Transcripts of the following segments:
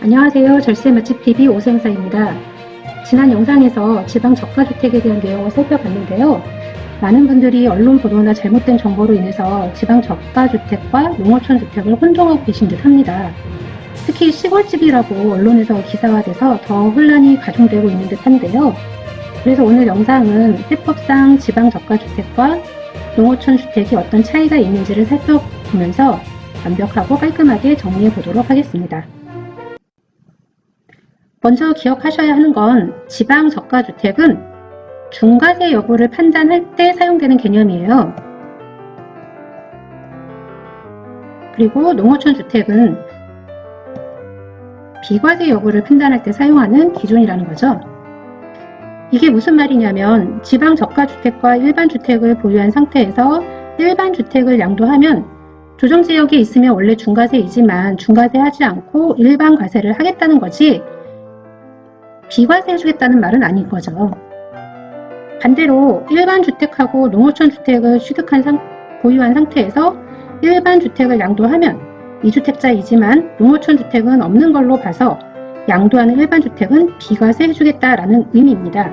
안녕하세요. 절세 맛집 TV 오생사입니다. 지난 영상에서 지방 저가주택에 대한 내용을 살펴봤는데요. 많은 분들이 언론 보도나 잘못된 정보로 인해서 지방 저가주택과 농어촌 주택을 혼동하고 계신 듯 합니다. 특히 시골집이라고 언론에서 기사화돼서 더 혼란이 가중되고 있는 듯 한데요. 그래서 오늘 영상은 세법상 지방 저가주택과 농어촌 주택이 어떤 차이가 있는지를 살펴보면서 완벽하고 깔끔하게 정리해 보도록 하겠습니다. 먼저 기억하셔야 하는 건 지방 저가주택은 중과세 여부를 판단할 때 사용되는 개념이에요. 그리고 농어촌 주택은 비과세 여부를 판단할 때 사용하는 기준이라는 거죠. 이게 무슨 말이냐면 지방 저가주택과 일반 주택을 보유한 상태에서 일반 주택을 양도하면 조정지역에 있으면 원래 중과세이지만 중과세 하지 않고 일반 과세를 하겠다는 거지 비과세 해주겠다는 말은 아닌 거죠. 반대로 일반 주택하고 농어촌 주택을 보유한 상태에서 일반 주택을 양도하면 2주택자이지만 농어촌 주택은 없는 걸로 봐서 양도하는 일반 주택은 비과세 해주겠다라는 의미입니다.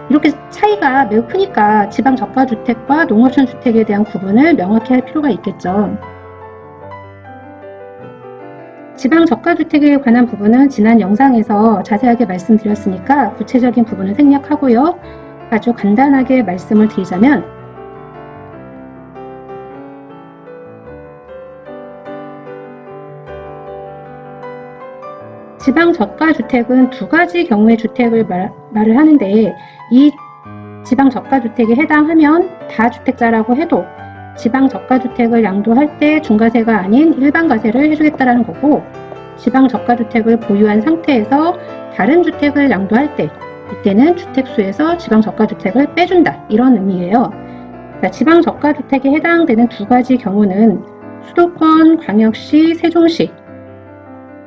이렇게 차이가 매우 크니까 지방 저가주택과 농어촌 주택에 대한 구분을 명확히 할 필요가 있겠죠. 지방 저가주택에 관한 부분은 지난 영상에서 자세하게 말씀드렸으니까 구체적인 부분은 생략하고요. 아주 간단하게 말씀을 드리자면 지방 저가주택은 두 가지 경우의 주택을 말을 하는데 이 지방 저가주택에 해당하면 다주택자라고 해도 지방 저가주택을 양도할 때 중과세가 아닌 일반과세를 해주겠다라는 거고 지방 저가주택을 보유한 상태에서 다른 주택을 양도할 때 이때는 주택수에서 지방 저가주택을 빼준다 이런 의미예요. 지방 저가주택에 해당되는 두 가지 경우는 수도권, 광역시, 세종시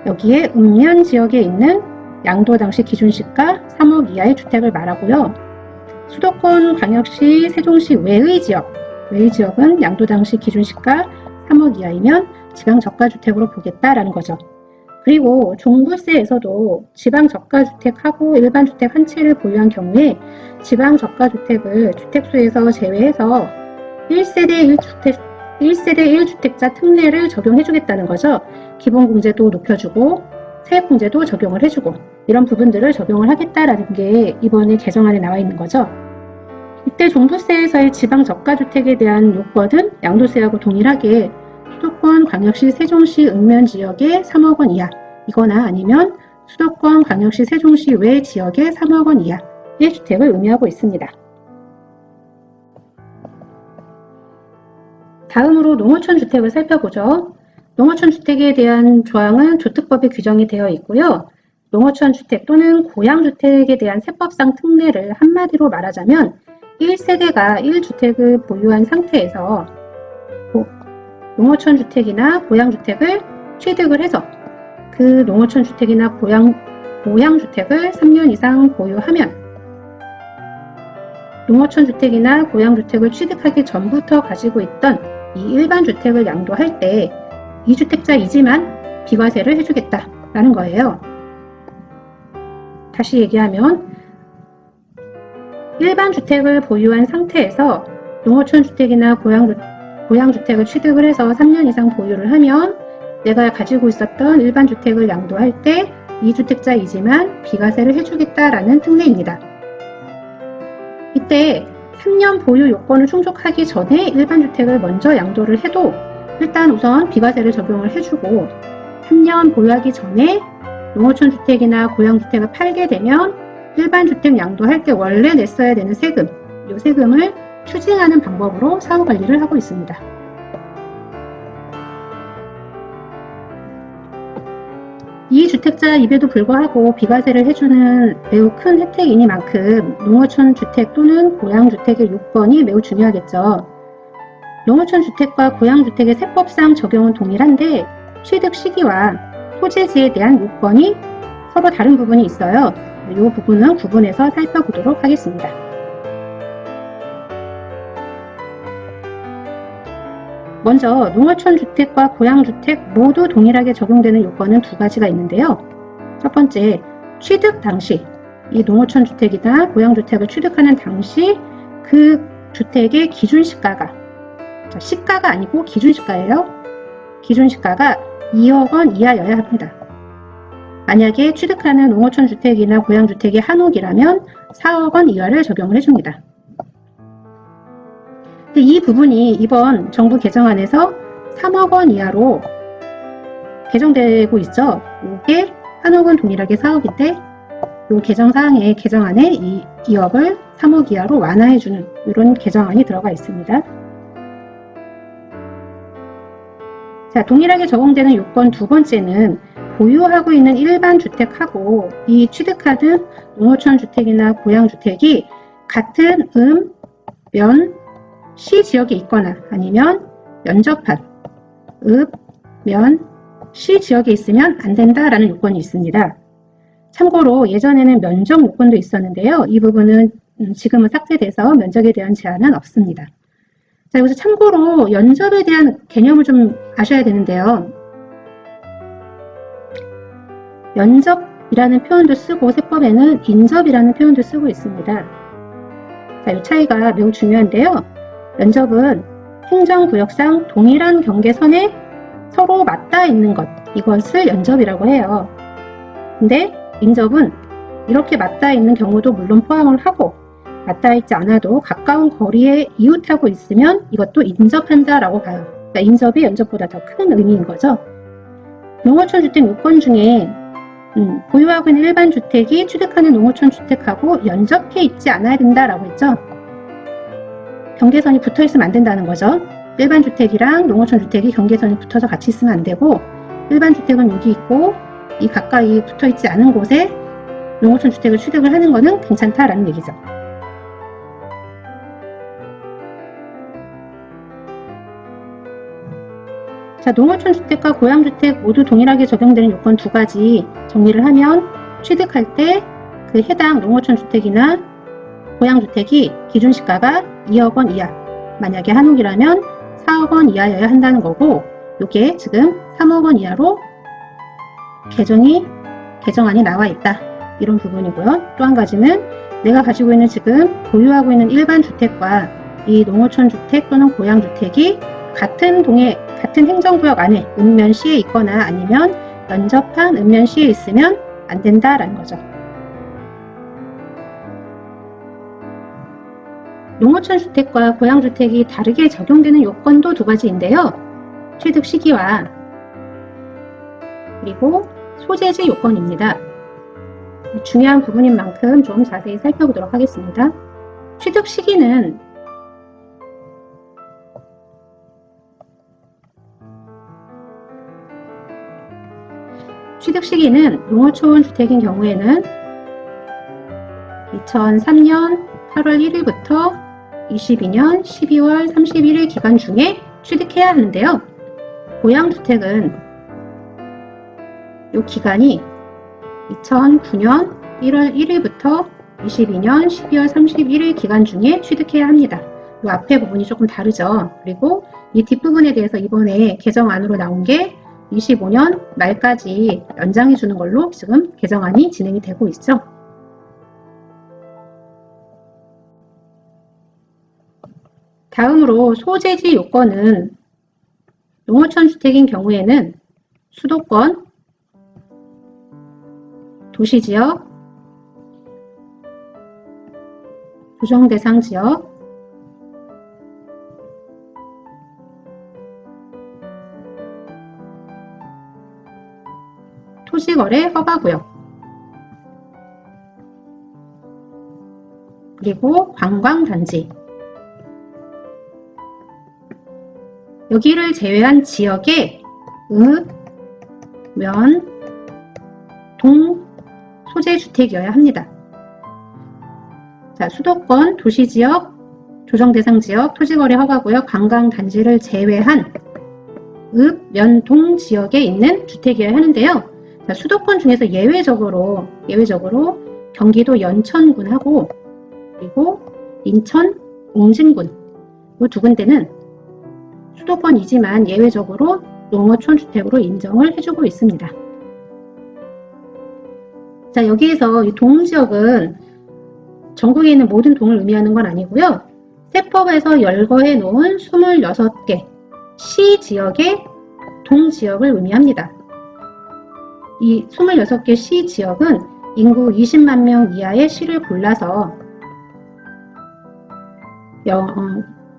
여기에 읍면 지역에 있는 양도 당시 기준시가 3억 이하의 주택을 말하고요. 수도권, 광역시, 세종시 외의 지역은 양도 당시 기준시가 3억 이하이면 지방 저가주택으로 보겠다라는 거죠. 그리고 종부세에서도 지방 저가주택하고 일반 주택 한 채를 보유한 경우에 지방 저가주택을 주택수에서 제외해서 1세대 1주택자 특례를 적용해주겠다는 거죠. 기본공제도 높여주고 세액공제도 적용을 해주고 이런 부분들을 적용을 하겠다라는 게 이번에 개정안에 나와 있는 거죠. 이때 종부세에서의 지방 저가주택에 대한 요건은 양도세하고 동일하게 수도권, 광역시, 세종시, 읍면 지역의 3억 원 이하 이거나 아니면 수도권, 광역시, 세종시 외 지역의 3억 원 이하의 주택을 의미하고 있습니다. 다음으로 농어촌 주택을 살펴보죠. 농어촌 주택에 대한 조항은 조특법에 규정이 되어 있고요. 농어촌 주택 또는 고양주택에 대한 세법상 특례를 한마디로 말하자면 1세대가 1주택을 보유한 상태에서 농어촌 주택이나 고양주택을 취득을 해서 그 농어촌 주택이나 고양주택을 3년 이상 보유하면 농어촌 주택이나 고양주택을 취득하기 전부터 가지고 있던 이 일반 주택을 양도할 때 2주택자이지만 비과세를 해주겠다라는 거예요. 다시 얘기하면 일반 주택을 보유한 상태에서 농어촌 주택이나 고양주택을 취득을 해서 3년 이상 보유를 하면 내가 가지고 있었던 일반 주택을 양도할 때 2주택자이지만 비과세를 해주겠다라는 특례입니다. 이때 3년 보유 요건을 충족하기 전에 일반 주택을 먼저 양도를 해도 일단 우선 비과세를 적용을 해주고 3년 보유하기 전에 농어촌 주택이나 고양주택을 팔게 되면 일반 주택 양도할 때 원래 냈어야 되는 세금, 이 세금을 추징하는 방법으로 사후관리를 하고 있습니다. 이 주택자임에도 불구하고 비과세를 해주는 매우 큰 혜택이니만큼 농어촌 주택 또는 고양주택의 요건이 매우 중요하겠죠. 농어촌 주택과 고양주택의 세법상 적용은 동일한데 취득 시기와 소재지에 대한 요건이 서로 다른 부분이 있어요. 이 부분은 구분해서 살펴보도록 하겠습니다. 먼저 농어촌 주택과 고양주택 모두 동일하게 적용되는 요건은 두 가지가 있는데요. 첫 번째, 취득 당시 이 농어촌 주택이나 고양주택을 취득하는 당시 그 주택의 기준시가가, 시가가 아니고 기준시가예요. 기준시가가 2억 원 이하여야 합니다. 만약에 취득하는 농어촌 주택이나 고양주택이 한옥이라면 4억 원 이하를 적용을 해줍니다. 이 부분이 이번 정부 개정안에서 3억 원 이하로 개정되고 있죠. 이게 한옥은 동일하게 4억인데 이 개정사항의 개정안에 이 2억을 3억 이하로 완화해주는 이런 개정안이 들어가 있습니다. 자, 동일하게 적용되는 요건 두 번째는 보유하고 있는 일반 주택하고 이 취득하는 농어촌 주택이나 고양주택이 같은 면, 시 지역에 있거나 아니면 면접한 면, 시 지역에 있으면 안 된다라는 요건이 있습니다. 참고로 예전에는 면적 요건도 있었는데요. 이 부분은 지금은 삭제돼서 면적에 대한 제한은 없습니다. 자, 여기서 참고로 면접에 대한 개념을 좀 아셔야 되는데요. 면접이라는 표현도 쓰고 세법에는 인접이라는 표현도 쓰고 있습니다. 자, 이 차이가 매우 중요한데요. 면접은 행정구역상 동일한 경계선에 서로 맞닿아 있는 것, 이것을 면접이라고 해요. 근데 인접은 이렇게 맞닿아 있는 경우도 물론 포함을 하고 맞닿아 있지 않아도 가까운 거리에 이웃하고 있으면 이것도 인접한다라고 봐요. 그러니까 인접이 면접보다 더 큰 의미인 거죠. 농어촌 주택 요건 중에 보유하고 있는 일반 주택이 취득하는 농어촌 주택하고 연접해 있지 않아야 된다라고 했죠. 경계선이 붙어 있으면 안 된다는 거죠. 일반 주택이랑 농어촌 주택이 경계선이 붙어서 같이 있으면 안 되고 일반 주택은 여기 있고 이 가까이 붙어 있지 않은 곳에 농어촌 주택을 취득을 하는 것은 괜찮다라는 얘기죠. 자, 농어촌 주택과 고양주택 모두 동일하게 적용되는 요건 두 가지 정리를 하면 취득할 때 그 해당 농어촌 주택이나 고양주택이 기준시가가 2억 원 이하, 만약에 한옥이라면 4억 원 이하여야 한다는 거고 이게 지금 3억 원 이하로 개정안이 나와 있다. 이런 부분이고요. 또 한 가지는 내가 가지고 있는 지금 보유하고 있는 일반 주택과 이 농어촌 주택 또는 고양주택이 같은 행정구역 안에 읍면시에 있거나 아니면 연접한 읍면시에 있으면 안 된다라는 거죠. 농어촌 주택과 고양주택이 다르게 적용되는 요건도 두 가지인데요. 취득 시기와 그리고 소재지 요건입니다. 중요한 부분인 만큼 좀 자세히 살펴보도록 하겠습니다. 취득 시기는 농어촌 주택인 경우에는 2003년 8월 1일부터 22년 12월 31일 기간 중에 취득해야 하는데요. 고양주택은 이 기간이 2009년 1월 1일부터 22년 12월 31일 기간 중에 취득해야 합니다. 이 앞에 부분이 조금 다르죠. 그리고 이 뒷부분에 대해서 이번에 개정안으로 나온 게 25년 말까지 연장해 주는 걸로 지금 개정안이 진행이 되고 있죠. 다음으로 소재지 요건은 농어촌 주택인 경우에는 수도권, 도시지역, 조정대상 지역, 토지거래 허가구역, 그리고 관광단지, 여기를 제외한 지역에 면, 소재주택이어야 합니다. 자, 수도권, 도시지역, 조정대상지역, 토지거래 허가구역, 관광단지를 제외한 읍, 면, 동 지역에 있는 주택이어야 하는데요. 자, 수도권 중에서 예외적으로 경기도 연천군하고 그리고 인천, 옹진군 이 두 군데는 수도권이지만 예외적으로 농어촌 주택으로 인정을 해주고 있습니다. 자, 여기에서 이 동지역은 전국에 있는 모든 동을 의미하는 건 아니고요. 세법에서 열거해 놓은 26개 시지역의 동지역을 의미합니다. 이 26개 시지역은 인구 20만 명 이하의 시를 골라서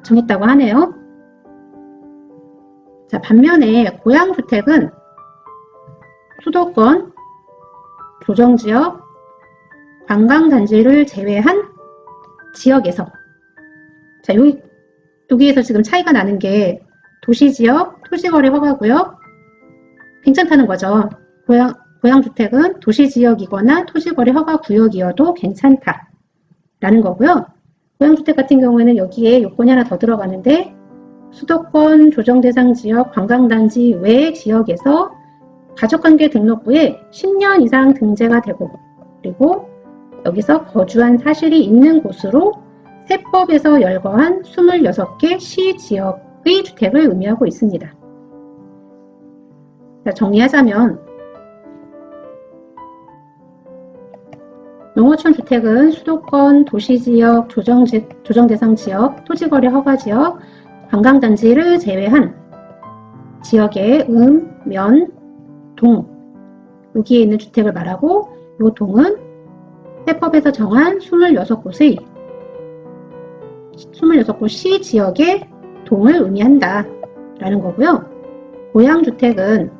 정했다고 하네요. 자, 반면에 고양주택은 수도권, 조정지역, 관광단지를 제외한 지역에서 자, 여기에서 지금 차이가 나는 게 도시지역, 토지거래 허가구역 괜찮다는 거죠. 고양주택은 도시지역이거나 토지거래 허가구역이어도 괜찮다라는 거고요. 고양주택 같은 경우에는 여기에 요건이 하나 더 들어가는데 수도권, 조정대상지역, 관광단지 외 지역에서 가족관계 등록부에 10년 이상 등재가 되고 그리고 여기서 거주한 사실이 있는 곳으로 세법에서 열거한 26개 시지역의 주택을 의미하고 있습니다. 자, 정리하자면 농어촌 주택은 수도권, 도시지역, 조정대상지역, 토지거래 허가지역, 관광단지를 제외한 지역의 면, 동 여기에 있는 주택을 말하고 이 동은 세법에서 정한 26곳 시지역의 동을 의미한다 라는 거고요. 고양주택은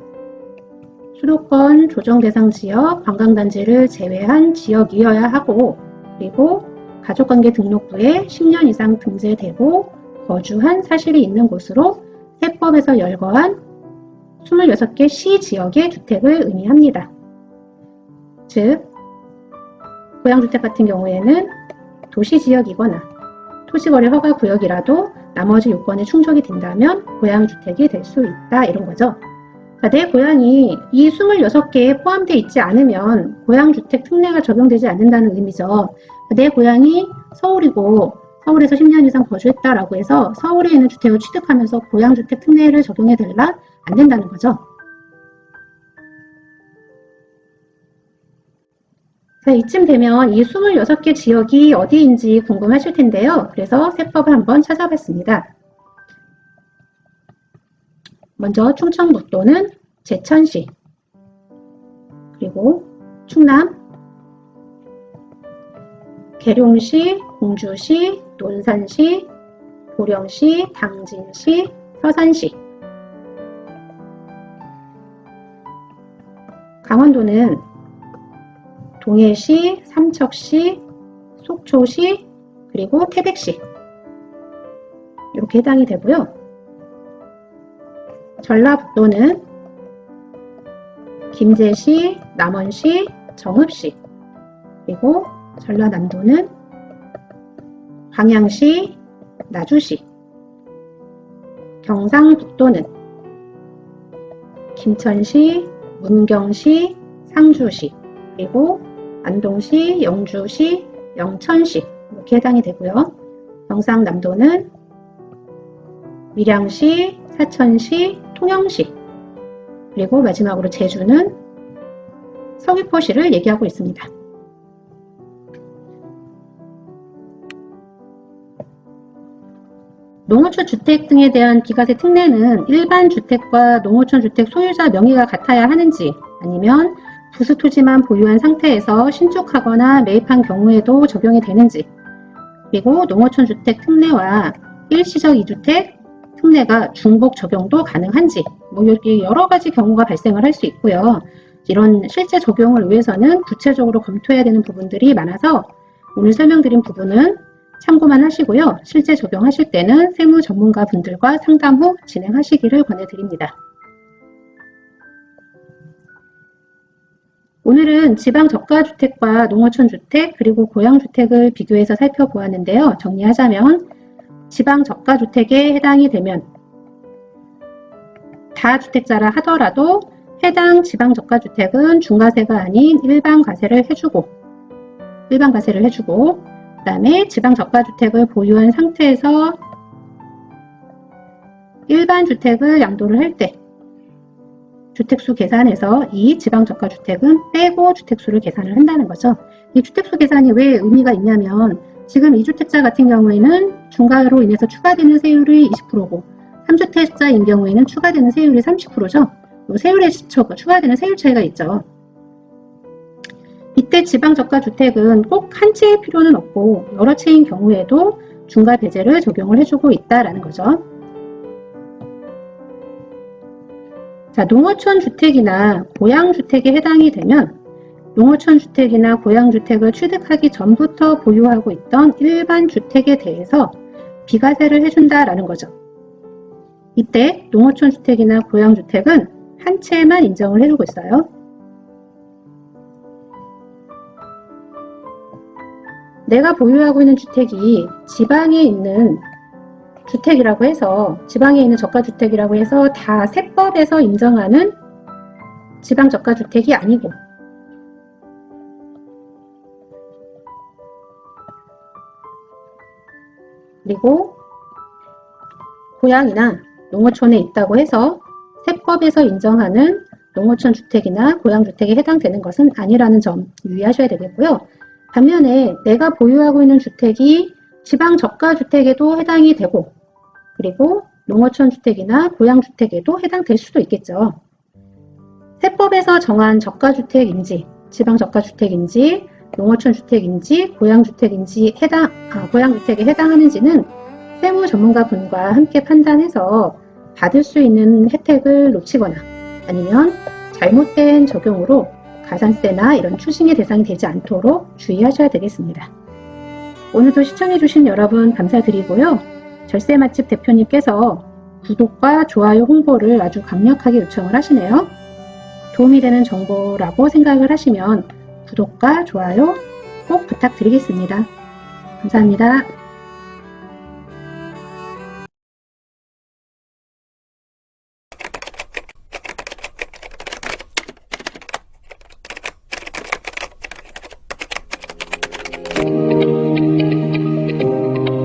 수도권, 조정대상지역, 관광단지를 제외한 지역이어야 하고 그리고 가족관계 등록부에 10년 이상 등재되고 거주한 사실이 있는 곳으로 세법에서 열거한 26개 시지역의 주택을 의미합니다. 즉, 고양주택 같은 경우에는 도시지역이거나 토지거래 허가구역이라도 나머지 요건에 충족이 된다면 고양주택이 될 수 있다 이런 거죠. 자, 내 고향이 이 26개에 포함되어 있지 않으면 고양주택 특례가 적용되지 않는다는 의미죠. 내 고향이 서울이고 서울에서 10년 이상 거주했다라고 해서 서울에 있는 주택을 취득하면서 고양주택 특례를 적용해달라? 안 된다는 거죠. 자, 이쯤 되면 이 26개 지역이 어디인지 궁금하실 텐데요. 그래서 세법을 한번 찾아봤습니다. 먼저 충청북도는 제천시, 그리고 충남, 계룡시, 공주시, 논산시, 보령시, 당진시, 서산시. 강원도는 동해시, 삼척시, 속초시, 그리고 태백시 이렇게 해당이 되고요. 전라북도는 김제시, 남원시, 정읍시 그리고 전라남도는 광양시, 나주시 경상북도는 김천시, 문경시, 상주시 그리고 안동시, 영주시, 영천시 이렇게 해당이 되고요. 경상남도는 밀양시, 사천시, 통영시 그리고 마지막으로 제주는 서귀포시를 얘기하고 있습니다. 농어촌 주택 등에 대한 비과세 특례는 일반 주택과 농어촌 주택 소유자 명의가 같아야 하는지 아니면 부수 토지만 보유한 상태에서 신축하거나 매입한 경우에도 적용이 되는지 그리고 농어촌 주택 특례와 일시적 2주택 특례가 중복 적용도 가능한지 여기 여러 가지 경우가 발생을 할 수 있고요. 이런 실제 적용을 위해서는 구체적으로 검토해야 되는 부분들이 많아서 오늘 설명드린 부분은 참고만 하시고요. 실제 적용하실 때는 세무 전문가 분들과 상담 후 진행하시기를 권해드립니다. 오늘은 지방저가주택과 농어촌주택 그리고 고양주택을 비교해서 살펴보았는데요. 정리하자면 지방저가주택에 해당이 되면 다주택자라 하더라도 해당 지방저가주택은 중과세가 아닌 일반과세를 해주고 그 다음에 지방저가주택을 보유한 상태에서 일반주택을 양도를 할 때 주택수 계산에서 이 지방저가주택은 빼고 주택수를 계산을 한다는 거죠. 이 주택수 계산이 왜 의미가 있냐면 지금 2주택자 같은 경우에는 중과로 인해서 추가되는 세율이 20%고 3주택자인 경우에는 추가되는 세율이 30%죠. 세율에 추가되는 세율 차이가 있죠. 이때 지방저가주택은 꼭 한 채일 필요는 없고 여러 채인 경우에도 중과 배제를 적용을 해주고 있다라는 거죠. 자, 농어촌주택이나 고양주택에 해당이 되면 농어촌주택이나 고양주택을 취득하기 전부터 보유하고 있던 일반 주택에 대해서 비과세를 해준다라는 거죠. 이때 농어촌주택이나 고양주택은 한 채만 인정을 해주고 있어요. 내가 보유하고 있는 주택이 지방에 있는 주택이라고 해서 지방에 있는 저가주택이라고 해서 다 세법에서 인정하는 지방저가주택이 아니고 그리고 고양이나 농어촌에 있다고 해서 세법에서 인정하는 농어촌주택이나 고양주택에 해당되는 것은 아니라는 점 유의하셔야 되겠고요. 반면에 내가 보유하고 있는 주택이 지방저가주택에도 해당이 되고 그리고 농어촌주택이나 고양주택에도 해당될 수도 있겠죠. 세법에서 정한 저가주택인지 지방저가주택인지 농어촌주택인지 고양주택인지 고양주택에 해당하는지는 세무전문가분과 함께 판단해서 받을 수 있는 혜택을 놓치거나 아니면 잘못된 적용으로 가산세나 이런 추징의 대상이 되지 않도록 주의하셔야 되겠습니다. 오늘도 시청해주신 여러분 감사드리고요. 절세 맛집 대표님께서 구독과 좋아요 홍보를 아주 강력하게 요청을 하시네요. 도움이 되는 정보라고 생각을 하시면 구독과 좋아요 꼭 부탁드리겠습니다. 감사합니다.